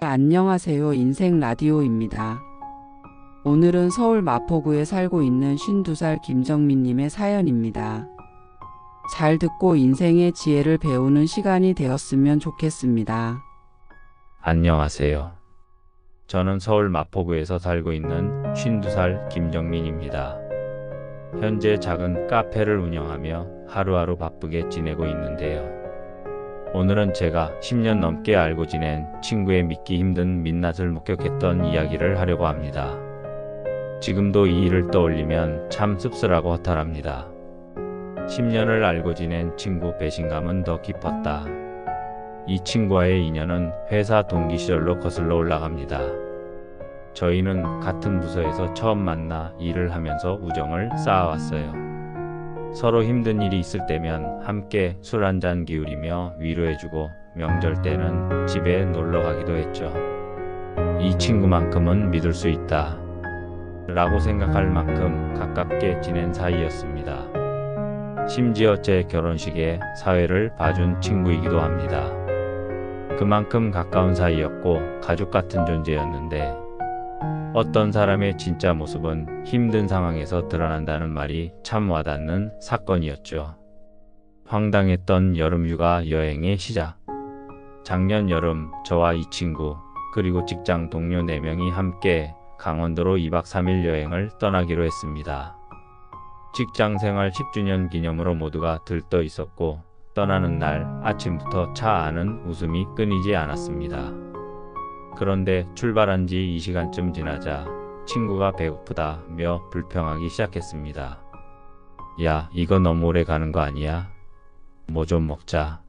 안녕하세요. 인생 라디오입니다. 오늘은 서울 마포구에 살고 있는 52살 김정민님의 사연입니다. 잘 듣고 인생의 지혜를 배우는 시간이 되었으면 좋겠습니다. 안녕하세요. 저는 서울 마포구에서 살고 있는 52살 김정민입니다. 현재 작은 카페를 운영하며 하루하루 바쁘게 지내고 있는데요. 오늘은 제가 10년 넘게 알고 지낸 친구의 믿기 힘든 민낯을 목격했던 이야기를 하려고 합니다. 지금도 이 일을 떠올리면 참 씁쓸하고 허탈합니다. 10년을 알고 지낸 친구 배신감은 더 깊었다. 이 친구와의 인연은 회사 동기 시절로 거슬러 올라갑니다. 저희는 같은 부서에서 처음 만나 일을 하면서 우정을 쌓아왔어요. 서로 힘든 일이 있을 때면 함께 술 한잔 기울이며 위로해주고 명절 때는 집에 놀러 가기도 했죠. 이 친구만큼은 믿을 수 있다 라고 생각할 만큼 가깝게 지낸 사이였습니다. 심지어 제 결혼식에 사회를 봐준 친구이기도 합니다. 그만큼 가까운 사이였고 가족 같은 존재였는데 어떤 사람의 진짜 모습은 힘든 상황에서 드러난다는 말이 참 와닿는 사건이었죠. 황당했던 여름휴가 여행의 시작. 작년 여름 저와 이 친구 그리고 직장 동료 4명이 함께 강원도로 2박 3일 여행을 떠나기로 했습니다. 직장생활 10주년 기념으로 모두가 들떠 있었고 떠나는 날 아침부터 차 안은 웃음이 끊이지 않았습니다. 그런데 출발한 지 2시간쯤 지나자 친구가 배고프다며 불평하기 시작했습니다. 야, 이거 너무 오래 가는 거 아니야? 뭐 좀 먹자.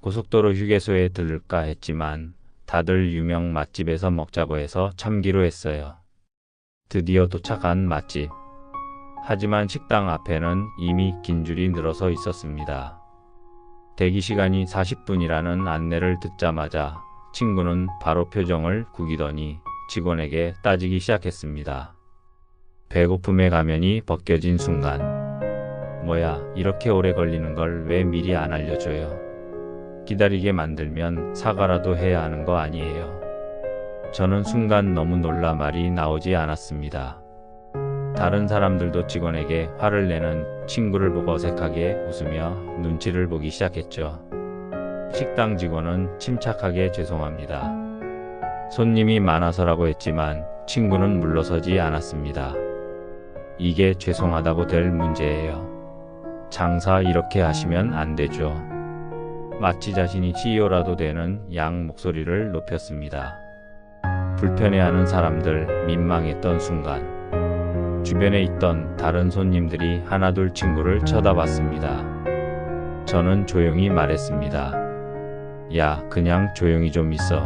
고속도로 휴게소에 들를까 했지만 다들 유명 맛집에서 먹자고 해서 참기로 했어요. 드디어 도착한 맛집. 하지만 식당 앞에는 이미 긴 줄이 늘어서 있었습니다. 대기 시간이 40분이라는 안내를 듣자마자 친구는 바로 표정을 구기더니 직원에게 따지기 시작했습니다. 배고픔의 가면이 벗겨진 순간. 뭐야, 이렇게 오래 걸리는 걸 왜 미리 안 알려줘요? 기다리게 만들면 사과라도 해야 하는 거 아니에요? 저는 순간 너무 놀라 말이 나오지 않았습니다. 다른 사람들도 직원에게 화를 내는 친구를 보고 어색하게 웃으며 눈치를 보기 시작했죠. 식당 직원은 침착하게 죄송합니다. 손님이 많아서라고 했지만 친구는 물러서지 않았습니다. 이게 죄송하다고 될 문제예요. 장사 이렇게 하시면 안 되죠. 마치 자신이 CEO라도 되는 양 목소리를 높였습니다. 불편해하는 사람들, 민망했던 순간 주변에 있던 다른 손님들이 하나둘 친구를 쳐다봤습니다. 저는 조용히 말했습니다. 야, 그냥 조용히 좀 있어.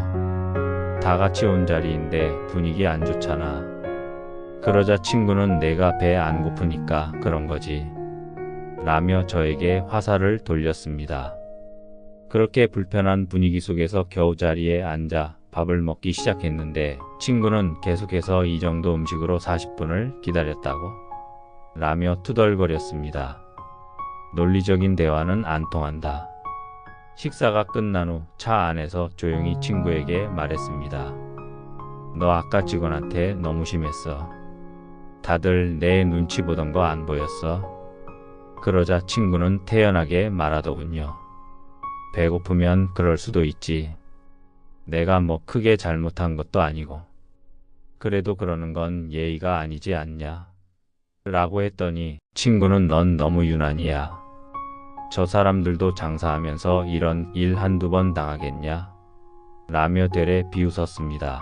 다 같이 온 자리인데 분위기 안 좋잖아. 그러자 친구는 내가 배 안 고프니까 그런 거지 라며 저에게 화살을 돌렸습니다. 그렇게 불편한 분위기 속에서 겨우 자리에 앉아 밥을 먹기 시작했는데 친구는 계속해서 이 정도 음식으로 40분을 기다렸다고? 라며 투덜거렸습니다. 논리적인 대화는 안 통한다. 식사가 끝난 후 차 안에서 조용히 친구에게 말했습니다. 너 아까 직원한테 너무 심했어. 다들 내 눈치 보던 거 안 보였어? 그러자 친구는 태연하게 말하더군요. 배고프면 그럴 수도 있지. 내가 뭐 크게 잘못한 것도 아니고. 그래도 그러는 건 예의가 아니지 않냐? 라고 했더니 친구는 넌 너무 유난이야. 저 사람들도 장사하면서 이런 일 한두 번 당하겠냐? 라며 되레 비웃었습니다.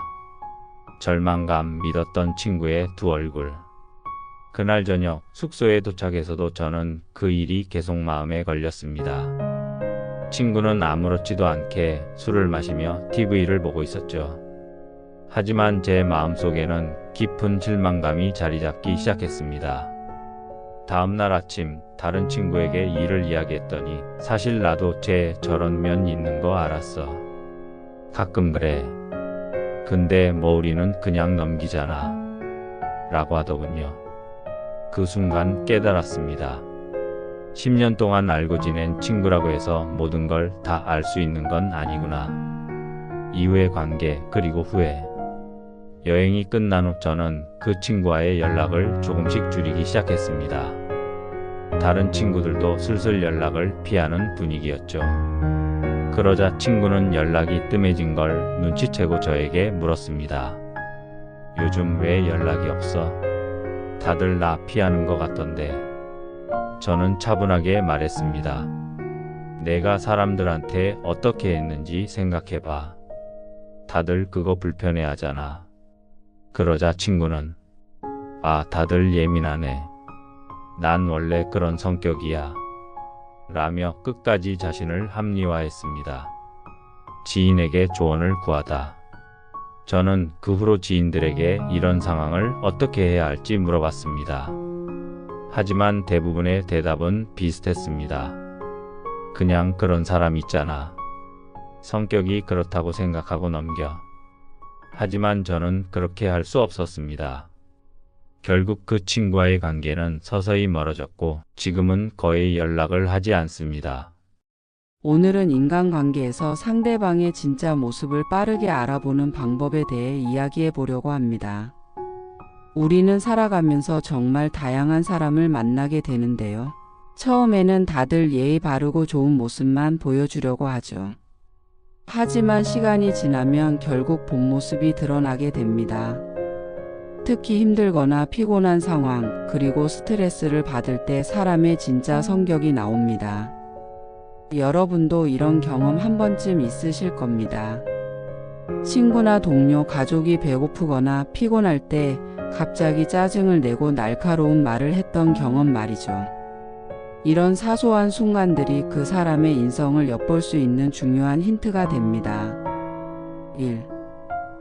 절망감 믿었던 친구의 두 얼굴. 그날 저녁 숙소에 도착해서도 저는 그 일이 계속 마음에 걸렸습니다. 친구는 아무렇지도 않게 술을 마시며 TV를 보고 있었죠. 하지만 제 마음속에는 깊은 실망감이 자리 잡기 시작했습니다. 다음날 아침 다른 친구에게 일을 이야기했더니 사실 나도 쟤 저런 면 있는 거 알았어. 가끔 그래. 근데 뭐 우리는 그냥 넘기잖아. 라고 하더군요. 그 순간 깨달았습니다. 10년 동안 알고 지낸 친구라고 해서 모든 걸 다 알 수 있는 건 아니구나. 이후의 관계, 그리고 후회. 여행이 끝난 후 저는 그 친구와의 연락을 조금씩 줄이기 시작했습니다. 다른 친구들도 슬슬 연락을 피하는 분위기였죠. 그러자 친구는 연락이 뜸해진 걸 눈치채고 저에게 물었습니다. 요즘 왜 연락이 없어? 다들 나 피하는 것 같던데. 저는 차분하게 말했습니다. 내가 사람들한테 어떻게 했는지 생각해봐. 다들 그거 불편해하잖아. 그러자 친구는 다들 예민하네. 난 원래 그런 성격이야. 라며 끝까지 자신을 합리화했습니다. 지인에게 조언을 구하다. 저는 그 후로 지인들에게 이런 상황을 어떻게 해야 할지 물어봤습니다. 하지만 대부분의 대답은 비슷했습니다. 그냥 그런 사람 있잖아. 성격이 그렇다고 생각하고 넘겨. 하지만 저는 그렇게 할 수 없었습니다. 결국 그 친구와의 관계는 서서히 멀어졌고 지금은 거의 연락을 하지 않습니다. 오늘은 인간관계에서 상대방의 진짜 모습을 빠르게 알아보는 방법에 대해 이야기해 보려고 합니다. 우리는 살아가면서 정말 다양한 사람을 만나게 되는데요. 처음에는 다들 예의 바르고 좋은 모습만 보여주려고 하죠. 하지만 시간이 지나면 결국 본 모습이 드러나게 됩니다. 특히 힘들거나 피곤한 상황, 그리고 스트레스를 받을 때 사람의 진짜 성격이 나옵니다. 여러분도 이런 경험 한 번쯤 있으실 겁니다. 친구나 동료, 가족이 배고프거나 피곤할 때 갑자기 짜증을 내고 날카로운 말을 했던 경험 말이죠. 이런 사소한 순간들이 그 사람의 인성을 엿볼 수 있는 중요한 힌트가 됩니다. 1.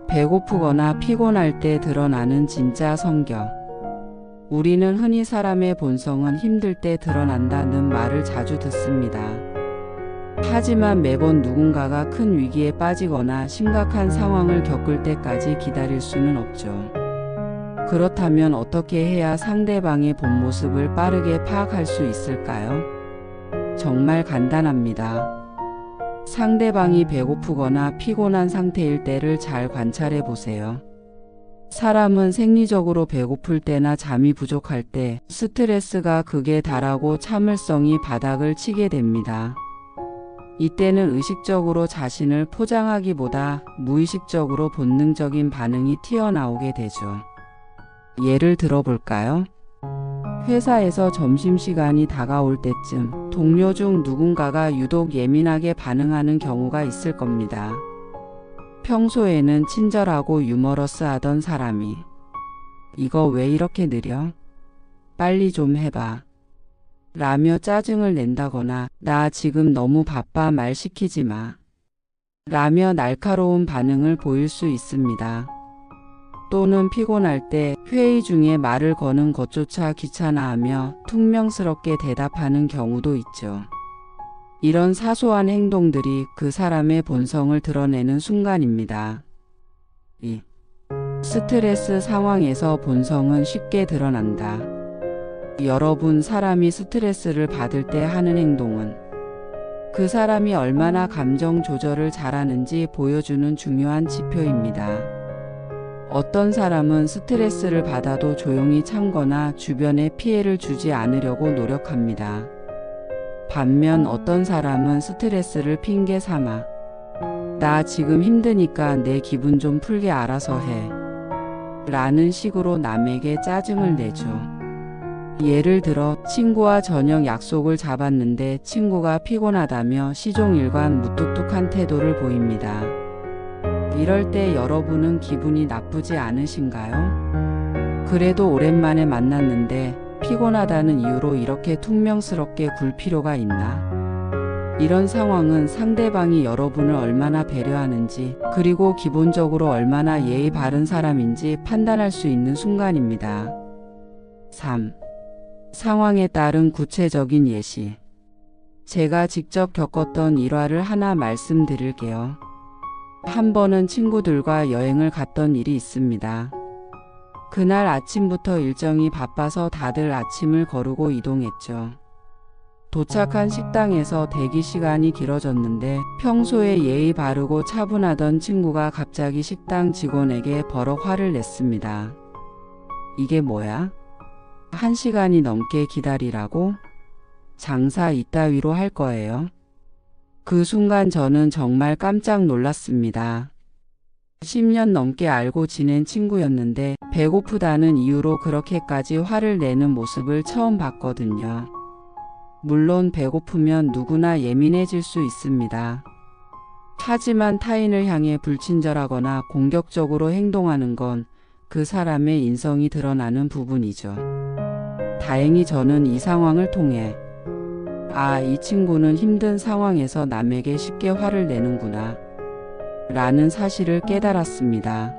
배고프거나 피곤할 때 드러나는 진짜 성격. 우리는 흔히 사람의 본성은 힘들 때 드러난다는 말을 자주 듣습니다. 하지만 매번 누군가가 큰 위기에 빠지거나 심각한 상황을 겪을 때까지 기다릴 수는 없죠. 그렇다면 어떻게 해야 상대방의 본 모습을 빠르게 파악할 수 있을까요? 정말 간단합니다. 상대방이 배고프거나 피곤한 상태일 때를 잘 관찰해 보세요. 사람은 생리적으로 배고플 때나 잠이 부족할 때 스트레스가 극에 달하고 참을성이 바닥을 치게 됩니다. 이때는 의식적으로 자신을 포장하기보다 무의식적으로 본능적인 반응이 튀어나오게 되죠. 예를 들어볼까요? 회사에서 점심시간이 다가올 때쯤 동료 중 누군가가 유독 예민하게 반응하는 경우가 있을 겁니다. 평소에는 친절하고 유머러스하던 사람이 이거 왜 이렇게 느려? 빨리 좀 해봐. 라며 짜증을 낸다거나 나 지금 너무 바빠 말 시키지 마. 라며 날카로운 반응을 보일 수 있습니다. 또는 피곤할 때 회의 중에 말을 거는 것조차 귀찮아하며 퉁명스럽게 대답하는 경우도 있죠. 이런 사소한 행동들이 그 사람의 본성을 드러내는 순간입니다. 2. 스트레스 상황에서 본성은 쉽게 드러난다. 여러분, 사람이 스트레스를 받을 때 하는 행동은 그 사람이 얼마나 감정 조절을 잘하는지 보여주는 중요한 지표입니다. 어떤 사람은 스트레스를 받아도 조용히 참거나 주변에 피해를 주지 않으려고 노력합니다. 반면 어떤 사람은 스트레스를 핑계 삼아 나 지금 힘드니까 내 기분 좀 풀게 알아서 해 라는 식으로 남에게 짜증을 내죠. 예를 들어 친구와 저녁 약속을 잡았는데 친구가 피곤하다며 시종일관 무뚝뚝한 태도를 보입니다. 이럴 때 여러분은 기분이 나쁘지 않으신가요? 그래도 오랜만에 만났는데 피곤하다는 이유로 이렇게 퉁명스럽게 굴 필요가 있나? 이런 상황은 상대방이 여러분을 얼마나 배려하는지, 그리고 기본적으로 얼마나 예의 바른 사람인지 판단할 수 있는 순간입니다. 3. 상황에 따른 구체적인 예시. 제가 직접 겪었던 일화를 하나 말씀드릴게요. 한 번은 친구들과 여행을 갔던 일이 있습니다. 그날 아침부터 일정이 바빠서 다들 아침을 거르고 이동했죠. 도착한 식당에서 대기 시간이 길어졌는데 평소에 예의 바르고 차분하던 친구가 갑자기 식당 직원에게 버럭 화를 냈습니다. 이게 뭐야? 1시간이 넘게 기다리라고? 장사 이따위로 할 거예요? 그 순간 저는 정말 깜짝 놀랐습니다. 10년 넘게 알고 지낸 친구였는데 배고프다는 이유로 그렇게까지 화를 내는 모습을 처음 봤거든요. 물론 배고프면 누구나 예민해질 수 있습니다. 하지만 타인을 향해 불친절하거나 공격적으로 행동하는 건 그 사람의 인성이 드러나는 부분이죠. 다행히 저는 이 상황을 통해 이 친구는 힘든 상황에서 남에게 쉽게 화를 내는구나 라는 사실을 깨달았습니다.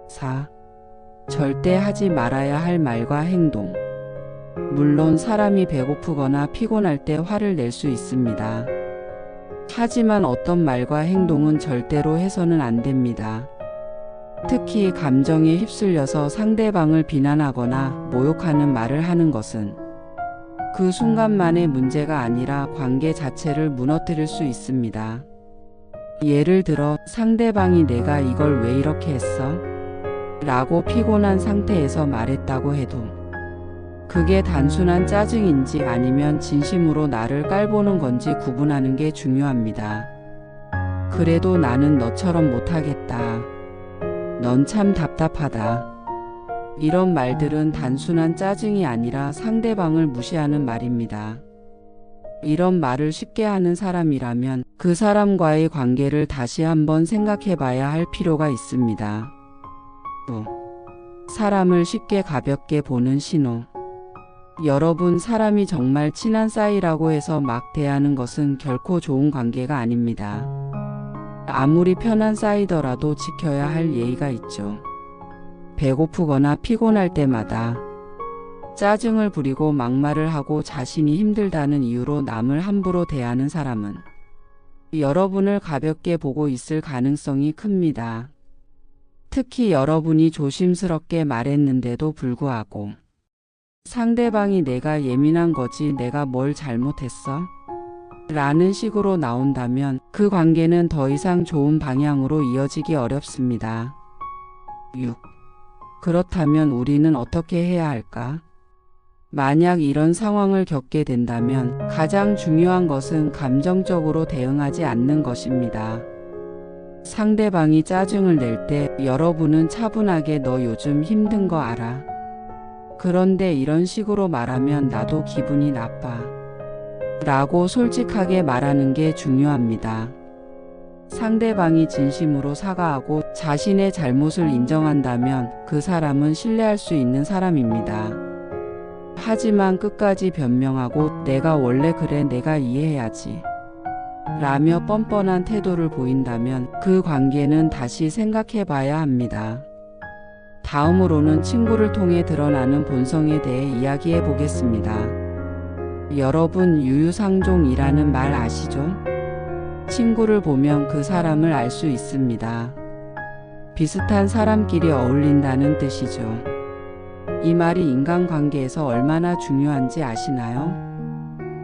4. 절대 하지 말아야 할 말과 행동. 물론 사람이 배고프거나 피곤할 때 화를 낼 수 있습니다. 하지만 어떤 말과 행동은 절대로 해서는 안 됩니다. 특히 감정에 휩쓸려서 상대방을 비난하거나 모욕하는 말을 하는 것은 그 순간만의 문제가 아니라 관계 자체를 무너뜨릴 수 있습니다. 예를 들어 상대방이 내가 이걸 왜 이렇게 했어? 라고 피곤한 상태에서 말했다고 해도 그게 단순한 짜증인지 아니면 진심으로 나를 깔보는 건지 구분하는 게 중요합니다. 그래도 나는 너처럼 못하겠다. 넌 참 답답하다. 이런 말들은 단순한 짜증이 아니라 상대방을 무시하는 말입니다. 이런 말을 쉽게 하는 사람이라면 그 사람과의 관계를 다시 한번 생각해 봐야 할 필요가 있습니다. 또, 사람을 쉽게 가볍게 보는 신호. 여러분, 사람이 정말 친한 사이라고 해서 막 대하는 것은 결코 좋은 관계가 아닙니다. 아무리 편한 사이더라도 지켜야 할 예의가 있죠. 배고프거나 피곤할 때마다 짜증을 부리고 막말을 하고 자신이 힘들다는 이유로 남을 함부로 대하는 사람은 여러분을 가볍게 보고 있을 가능성이 큽니다. 특히 여러분이 조심스럽게 말했는데도 불구하고 상대방이 내가 예민한 거지 내가 뭘 잘못했어? 라는 식으로 나온다면 그 관계는 더 이상 좋은 방향으로 이어지기 어렵습니다. 6. 그렇다면 우리는 어떻게 해야 할까? 만약 이런 상황을 겪게 된다면 가장 중요한 것은 감정적으로 대응하지 않는 것입니다. 상대방이 짜증을 낼 때 여러분은 차분하게 너 요즘 힘든 거 알아? 그런데 이런 식으로 말하면 나도 기분이 나빠. 라고 솔직하게 말하는 게 중요합니다. 상대방이 진심으로 사과하고 자신의 잘못을 인정한다면 그 사람은 신뢰할 수 있는 사람입니다. 하지만 끝까지 변명하고 내가 원래 그래 내가 이해해야지 라며 뻔뻔한 태도를 보인다면 그 관계는 다시 생각해 봐야 합니다. 다음으로는 친구를 통해 드러나는 본성에 대해 이야기해 보겠습니다. 여러분, 유유상종이라는 말 아시죠? 친구를 보면 그 사람을 알 수 있습니다. 비슷한 사람끼리 어울린다는 뜻이죠. 이 말이 인간관계에서 얼마나 중요한지 아시나요?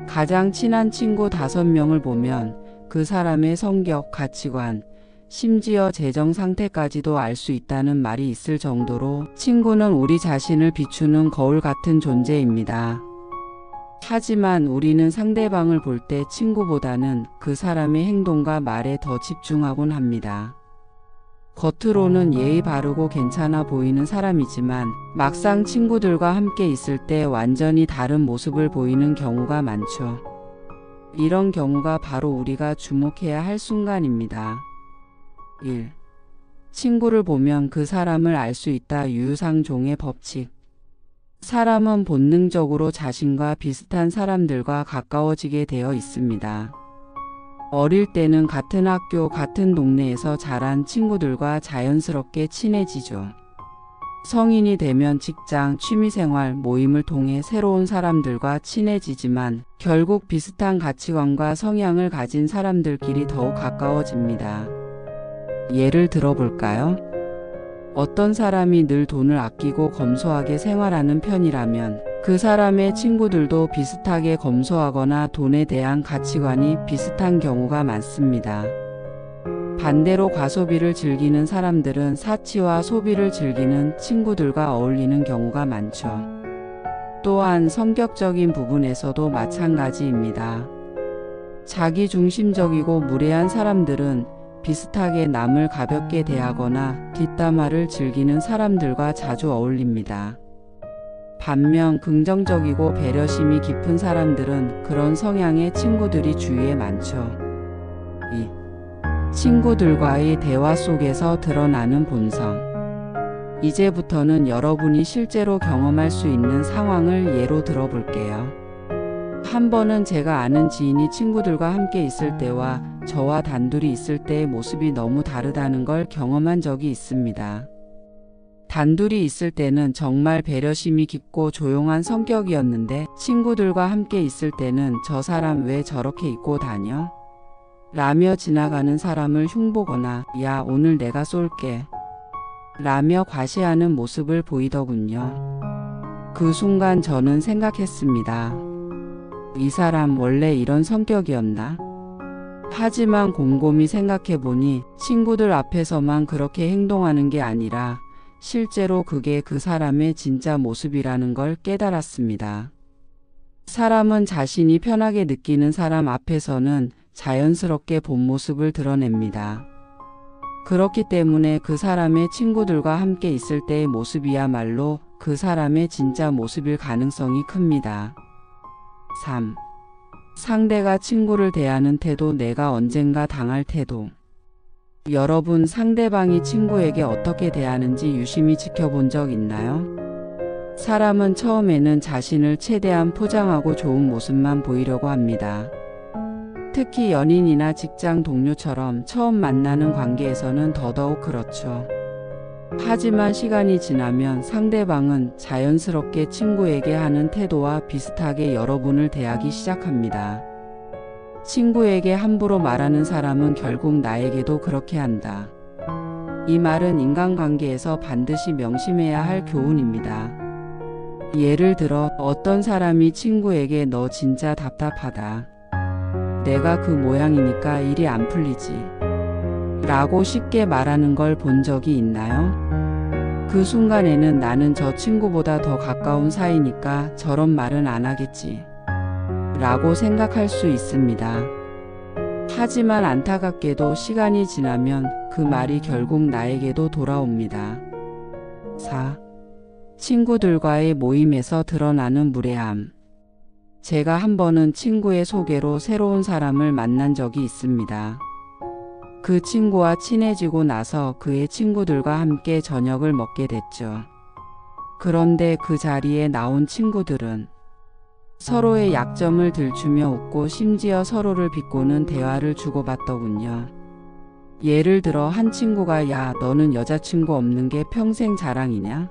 가장 친한 친구 5명을 보면 그 사람의 성격, 가치관, 심지어 재정 상태까지도 알 수 있다는 말이 있을 정도로 친구는 우리 자신을 비추는 거울 같은 존재입니다. 하지만 우리는 상대방을 볼 때 친구보다는 그 사람의 행동과 말에 더 집중하곤 합니다. 겉으로는 예의 바르고 괜찮아 보이는 사람이지만 막상 친구들과 함께 있을 때 완전히 다른 모습을 보이는 경우가 많죠. 이런 경우가 바로 우리가 주목해야 할 순간입니다. 1. 친구를 보면 그 사람을 알 수 있다. 유유상종의 법칙. 사람은 본능적으로 자신과 비슷한 사람들과 가까워지게 되어 있습니다. 어릴 때는 같은 학교, 같은 동네에서 자란 친구들과 자연스럽게 친해지죠. 성인이 되면 직장, 취미생활, 모임을 통해 새로운 사람들과 친해지지만 결국 비슷한 가치관과 성향을 가진 사람들끼리 더욱 가까워집니다. 예를 들어볼까요? 어떤 사람이 늘 돈을 아끼고 검소하게 생활하는 편이라면 그 사람의 친구들도 비슷하게 검소하거나 돈에 대한 가치관이 비슷한 경우가 많습니다. 반대로 과소비를 즐기는 사람들은 사치와 소비를 즐기는 친구들과 어울리는 경우가 많죠. 또한 성격적인 부분에서도 마찬가지입니다. 자기중심적이고 무례한 사람들은 비슷하게 남을 가볍게 대하거나 뒷담화를 즐기는 사람들과 자주 어울립니다. 반면 긍정적이고 배려심이 깊은 사람들은 그런 성향의 친구들이 주위에 많죠. 2. 친구들과의 대화 속에서 드러나는 본성. 이제부터는 여러분이 실제로 경험할 수 있는 상황을 예로 들어볼게요. 한 번은 제가 아는 지인이 친구들과 함께 있을 때와 저와 단둘이 있을 때의 모습이 너무 다르다는 걸 경험한 적이 있습니다. 단둘이 있을 때는 정말 배려심이 깊고 조용한 성격이었는데 친구들과 함께 있을 때는 저 사람 왜 저렇게 입고 다녀? 라며 지나가는 사람을 흉보거나 야 오늘 내가 쏠게 라며 과시하는 모습을 보이더군요. 그 순간 저는 생각했습니다. 이 사람 원래 이런 성격이었나? 하지만 곰곰이 생각해보니 친구들 앞에서만 그렇게 행동하는 게 아니라 실제로 그게 그 사람의 진짜 모습이라는 걸 깨달았습니다. 사람은 자신이 편하게 느끼는 사람 앞에서는 자연스럽게 본 모습을 드러냅니다. 그렇기 때문에 그 사람의 친구들과 함께 있을 때의 모습이야말로 그 사람의 진짜 모습일 가능성이 큽니다. 3. 상대가 친구를 대하는 태도, 내가 언젠가 당할 태도. 여러분, 상대방이 친구에게 어떻게 대하는지 유심히 지켜본 적 있나요? 사람은 처음에는 자신을 최대한 포장하고 좋은 모습만 보이려고 합니다. 특히 연인이나 직장 동료처럼 처음 만나는 관계에서는 더더욱 그렇죠. 하지만 시간이 지나면 상대방은 자연스럽게 친구에게 하는 태도와 비슷하게 여러분을 대하기 시작합니다. 친구에게 함부로 말하는 사람은 결국 나에게도 그렇게 한다. 이 말은 인간관계에서 반드시 명심해야 할 교훈입니다. 예를 들어 어떤 사람이 친구에게 너 진짜 답답하다. 내가 그 모양이니까 일이 안 풀리지. 라고 쉽게 말하는 걸 본 적이 있나요? 그 순간에는 나는 저 친구보다 더 가까운 사이니까 저런 말은 안 하겠지. 라고 생각할 수 있습니다. 하지만 안타깝게도 시간이 지나면 그 말이 결국 나에게도 돌아옵니다. 4. 친구들과의 모임에서 드러나는 무례함. 제가 한 번은 친구의 소개로 새로운 사람을 만난 적이 있습니다. 그 친구와 친해지고 나서 그의 친구들과 함께 저녁을 먹게 됐죠. 그런데 그 자리에 나온 친구들은 서로의 약점을 들추며 웃고 심지어 서로를 비꼬는 대화를 주고받더군요. 예를 들어 한 친구가 야, 너는 여자친구 없는 게 평생 자랑이냐?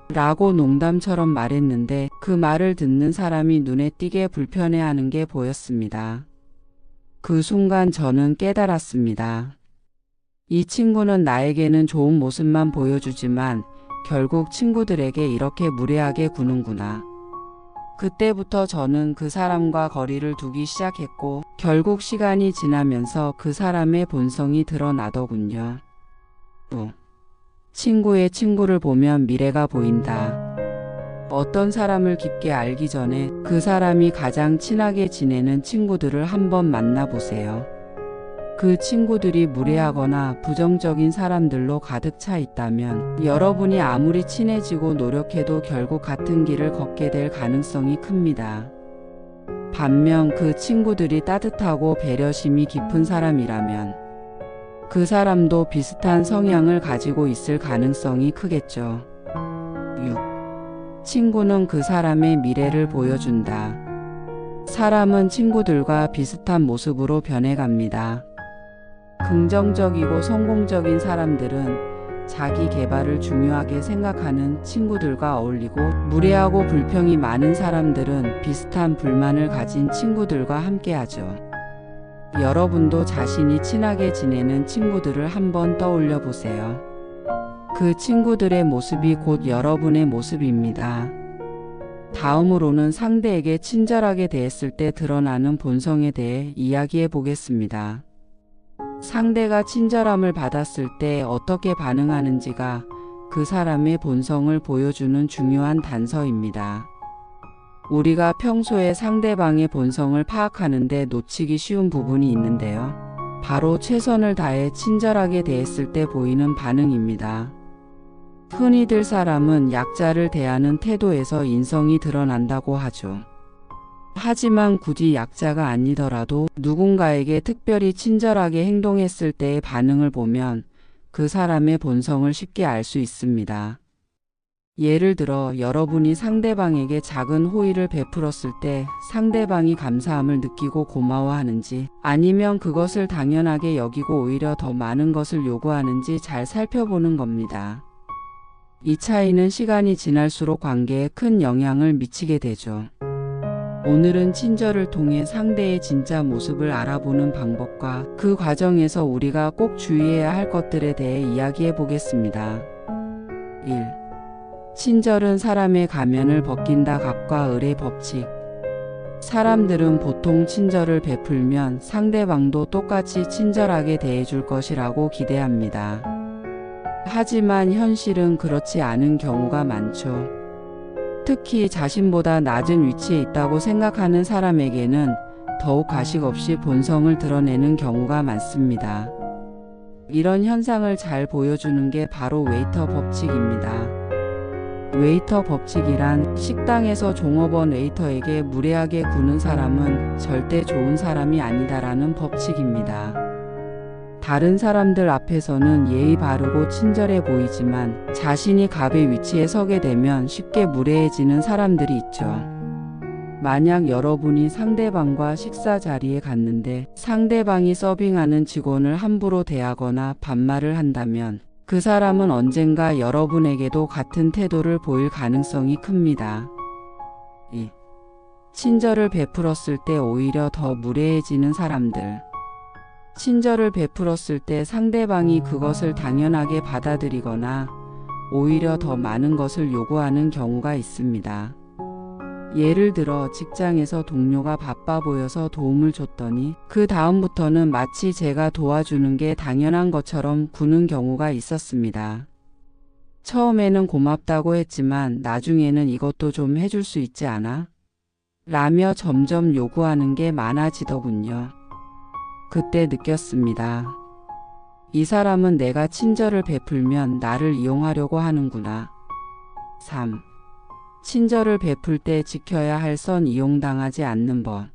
라고 농담처럼 말했는데 그 말을 듣는 사람이 눈에 띄게 불편해하는 게 보였습니다. 그 순간 저는 깨달았습니다. 이 친구는 나에게는 좋은 모습만 보여주지만 결국 친구들에게 이렇게 무례하게 구는구나. 그때부터 저는 그 사람과 거리를 두기 시작했고 결국 시간이 지나면서 그 사람의 본성이 드러나더군요. 친구의 친구를 보면 미래가 보인다. 어떤 사람을 깊게 알기 전에 그 사람이 가장 친하게 지내는 친구들을 한번 만나보세요. 그 친구들이 무례하거나 부정적인 사람들로 가득 차 있다면 여러분이 아무리 친해지고 노력해도 결국 같은 길을 걷게 될 가능성이 큽니다. 반면 그 친구들이 따뜻하고 배려심이 깊은 사람이라면 그 사람도 비슷한 성향을 가지고 있을 가능성이 크겠죠. 6. 친구는 그 사람의 미래를 보여준다. 사람은 친구들과 비슷한 모습으로 변해갑니다. 긍정적이고 성공적인 사람들은 자기 개발을 중요하게 생각하는 친구들과 어울리고 무례하고 불평이 많은 사람들은 비슷한 불만을 가진 친구들과 함께하죠. 여러분도 자신이 친하게 지내는 친구들을 한번 떠올려 보세요. 그 친구들의 모습이 곧 여러분의 모습입니다. 다음으로는 상대에게 친절하게 대했을 때 드러나는 본성에 대해 이야기해 보겠습니다. 상대가 친절함을 받았을 때 어떻게 반응하는지가 그 사람의 본성을 보여주는 중요한 단서입니다. 우리가 평소에 상대방의 본성을 파악하는데 놓치기 쉬운 부분이 있는데요. 바로 최선을 다해 친절하게 대했을 때 보이는 반응입니다. 흔히들 사람은 약자를 대하는 태도에서 인성이 드러난다고 하죠. 하지만 굳이 약자가 아니더라도 누군가에게 특별히 친절하게 행동했을 때의 반응을 보면 그 사람의 본성을 쉽게 알 수 있습니다. 예를 들어 여러분이 상대방에게 작은 호의를 베풀었을 때 상대방이 감사함을 느끼고 고마워하는지 아니면 그것을 당연하게 여기고 오히려 더 많은 것을 요구하는지 잘 살펴보는 겁니다. 이 차이는 시간이 지날수록 관계에 큰 영향을 미치게 되죠. 오늘은 친절을 통해 상대의 진짜 모습을 알아보는 방법과 그 과정에서 우리가 꼭 주의해야 할 것들에 대해 이야기해 보겠습니다. 1. 친절은 사람의 가면을 벗긴다. 갑과 을의 법칙. 사람들은 보통 친절을 베풀면 상대방도 똑같이 친절하게 대해줄 것이라고 기대합니다. 하지만 현실은 그렇지 않은 경우가 많죠. 특히 자신보다 낮은 위치에 있다고 생각하는 사람에게는 더욱 가식 없이 본성을 드러내는 경우가 많습니다. 이런 현상을 잘 보여주는 게 바로 웨이터 법칙입니다. 웨이터 법칙이란 식당에서 종업원 웨이터에게 무례하게 구는 사람은 절대 좋은 사람이 아니다라는 법칙입니다. 다른 사람들 앞에서는 예의 바르고 친절해 보이지만 자신이 갑의 위치에 서게 되면 쉽게 무례해지는 사람들이 있죠. 만약 여러분이 상대방과 식사 자리에 갔는데 상대방이 서빙하는 직원을 함부로 대하거나 반말을 한다면 그 사람은 언젠가 여러분에게도 같은 태도를 보일 가능성이 큽니다. 2. 친절을 베풀었을 때 오히려 더 무례해지는 사람들. 친절을 베풀었을 때 상대방이 그것을 당연하게 받아들이거나 오히려 더 많은 것을 요구하는 경우가 있습니다. 예를 들어 직장에서 동료가 바빠 보여서 도움을 줬더니 그 다음부터는 마치 제가 도와주는 게 당연한 것처럼 구는 경우가 있었습니다. 처음에는 고맙다고 했지만 나중에는 이것도 좀 해줄 수 있지 않아? 라며 점점 요구하는 게 많아지더군요. 그때 느꼈습니다. 이 사람은 내가 친절을 베풀면 나를 이용하려고 하는구나. 3. 친절을 베풀 때 지켜야 할 선 이용당하지 않는 법.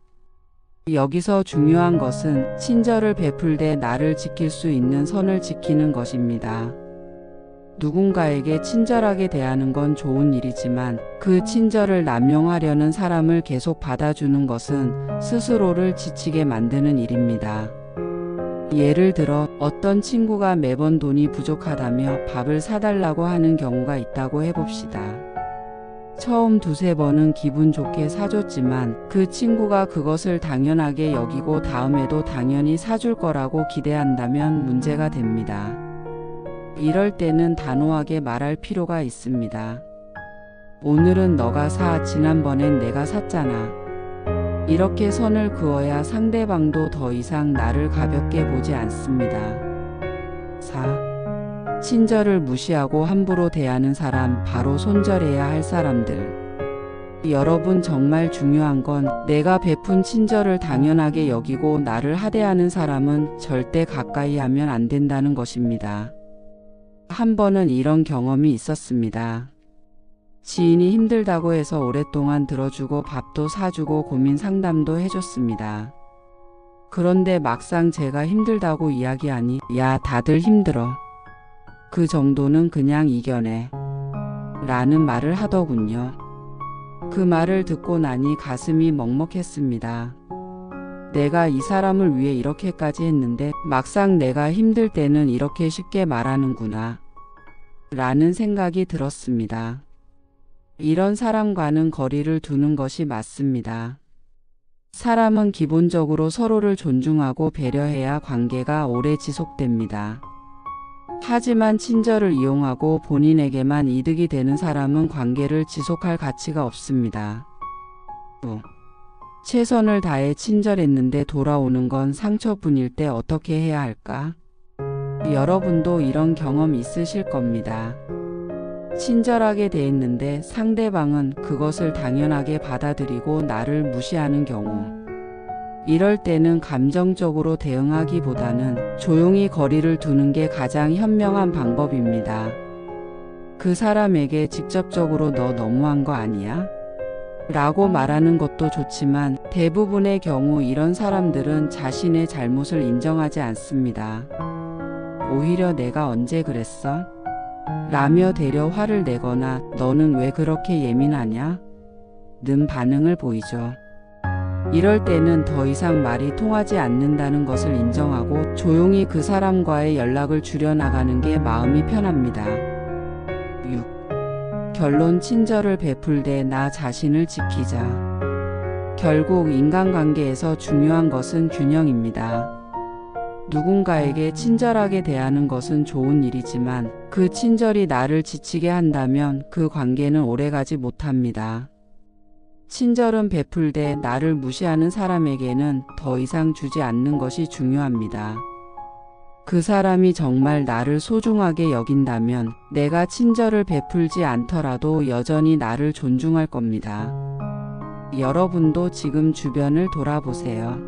여기서 중요한 것은 친절을 베풀 때 나를 지킬 수 있는 선을 지키는 것입니다. 누군가에게 친절하게 대하는 건 좋은 일이지만 그 친절을 남용하려는 사람을 계속 받아주는 것은 스스로를 지치게 만드는 일입니다. 예를 들어 어떤 친구가 매번 돈이 부족하다며 밥을 사달라고 하는 경우가 있다고 해봅시다. 처음 두세 번은 기분 좋게 사줬지만 그 친구가 그것을 당연하게 여기고 다음에도 당연히 사줄 거라고 기대한다면 문제가 됩니다. 이럴 때는 단호하게 말할 필요가 있습니다. 오늘은 너가 사, 지난번엔 내가 샀잖아. 이렇게 선을 그어야 상대방도 더 이상 나를 가볍게 보지 않습니다. 4. 친절을 무시하고 함부로 대하는 사람, 바로 손절해야 할 사람들. 여러분, 정말 중요한 건 내가 베푼 친절을 당연하게 여기고 나를 하대하는 사람은 절대 가까이 하면 안 된다는 것입니다. 한 번은 이런 경험이 있었습니다. 지인이 힘들다고 해서 오랫동안 들어주고 밥도 사주고 고민 상담도 해줬습니다. 그런데 막상 제가 힘들다고 이야기하니 야, 다들 힘들어. 그 정도는 그냥 이겨내. 라는 말을 하더군요. 그 말을 듣고 나니 가슴이 먹먹했습니다. 내가 이 사람을 위해 이렇게까지 했는데 막상 내가 힘들 때는 이렇게 쉽게 말하는구나. 라는 생각이 들었습니다. 이런 사람과는 거리를 두는 것이 맞습니다. 사람은 기본적으로 서로를 존중하고 배려해야 관계가 오래 지속됩니다. 하지만 친절을 이용하고 본인에게만 이득이 되는 사람은 관계를 지속할 가치가 없습니다. 최선을 다해 친절했는데 돌아오는 건 상처뿐일 때 어떻게 해야 할까? 여러분도 이런 경험 있으실 겁니다. 친절하게 대했는데 상대방은 그것을 당연하게 받아들이고 나를 무시하는 경우. 이럴 때는 감정적으로 대응하기보다는 조용히 거리를 두는 게 가장 현명한 방법입니다. 그 사람에게 직접적으로 너 너무한 거 아니야? 라고 말하는 것도 좋지만 대부분의 경우 이런 사람들은 자신의 잘못을 인정하지 않습니다. 오히려 내가 언제 그랬어? 라며 되려 화를 내거나 너는 왜 그렇게 예민하냐? 는 반응을 보이죠. 이럴 때는 더 이상 말이 통하지 않는다는 것을 인정하고 조용히 그 사람과의 연락을 줄여나가는 게 마음이 편합니다. 6. 결론 친절을 베풀 때 나 자신을 지키자. 결국 인간관계에서 중요한 것은 균형입니다. 누군가에게 친절하게 대하는 것은 좋은 일이지만 그 친절이 나를 지치게 한다면 그 관계는 오래가지 못합니다. 친절은 베풀 때 나를 무시하는 사람에게는 더 이상 주지 않는 것이 중요합니다. 그 사람이 정말 나를 소중하게 여긴다면 내가 친절을 베풀지 않더라도 여전히 나를 존중할 겁니다. 여러분도 지금 주변을 돌아보세요.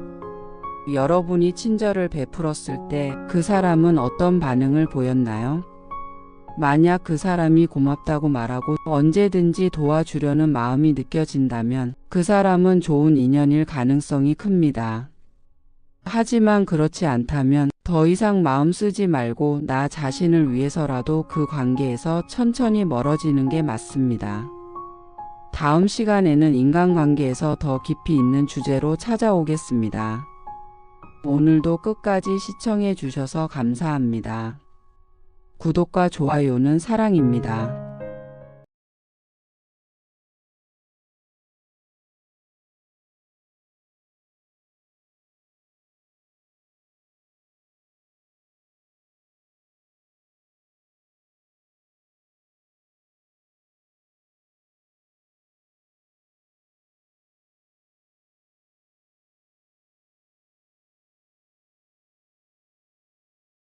여러분이 친절을 베풀었을 때 그 사람은 어떤 반응을 보였나요? 만약 그 사람이 고맙다고 말하고 언제든지 도와주려는 마음이 느껴진다면 그 사람은 좋은 인연일 가능성이 큽니다. 하지만 그렇지 않다면 더 이상 마음 쓰지 말고 나 자신을 위해서라도 그 관계에서 천천히 멀어지는 게 맞습니다. 다음 시간에는 인간관계에서 더 깊이 있는 주제로 찾아오겠습니다. 오늘도 끝까지 시청해 주셔서 감사합니다. 구독과 좋아요는 사랑입니다.